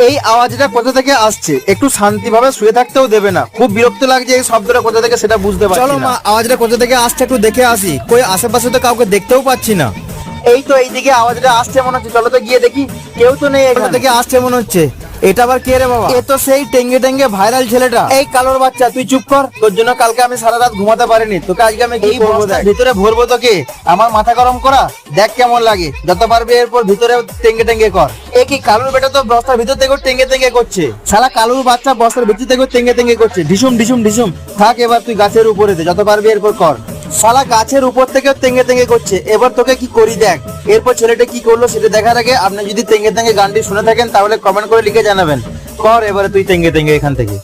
এই আওয়াজটা কোথা থেকে আসছে? একটু শান্তিভাবে শুয়ে থাকতেও দেবে না? খুব বিরক্ত লাগছে এই শব্দটা কোথা থেকে সেটা বুঝতে পারছি চলো না। মা, আওয়াজটা কোথা থেকে আসছে একটু দেখে আসি। কই আশেপাশে তো কাউকে দেখতেও পাচ্ছি না। এই তো এইদিকে আওয়াজটা আসছে মনে হচ্ছে, চলো তো গিয়ে দেখি। কেউ তো নেই কোথা এখানে। থেকে আসছে মনে হচ্ছে। এটা আবার কে রে বাবা? এ তো সেই টেঙ্গে টেঙ্গে ভাইরাল ছেলেটা। এই কালোর বাচ্চা, তুই চুপ কর। তোর জন্য কালকে আমি সারা রাত ঘুমাতে পারিনি। তোকে আজকে আমি কি করবো দেখ। ভিতরে ভরবো তোকে, আমার মাথা গরম করা। দেখ কেমন লাগে, যত পারবি এরপর ভিতরে টেঙ্গে টেঙ্গে কর। এ কি কালুর বেটা তো বস্তার ভিতর থেকে টেঙ্গে টেঙ্গে করছে। শালা কালুর বাচ্চা বস্তার ভিতর থেকে টেঙ্গে টেঙ্গে করছে। ঢিসুম ঢিসুম ঢিসুম। থাক এবার তুই গাছের উপরে দে, যত পারবি এরপর কর। শালা গাছের উপর থেকে তেঙ্গে তেঙ্গে করছে। এবার তোকে কি করি দেখ। এরপর ছেলেটা কি করলো সেটা দেখার আগে আপনি যদি তেঙ্গে তেঙ্গে গানটি শুনে থাকেন তাহলে কমেন্ট করে লিখে জানাবেন। কর এবারে তুই তেঙ্গে তেঙ্গে এখান থেকে।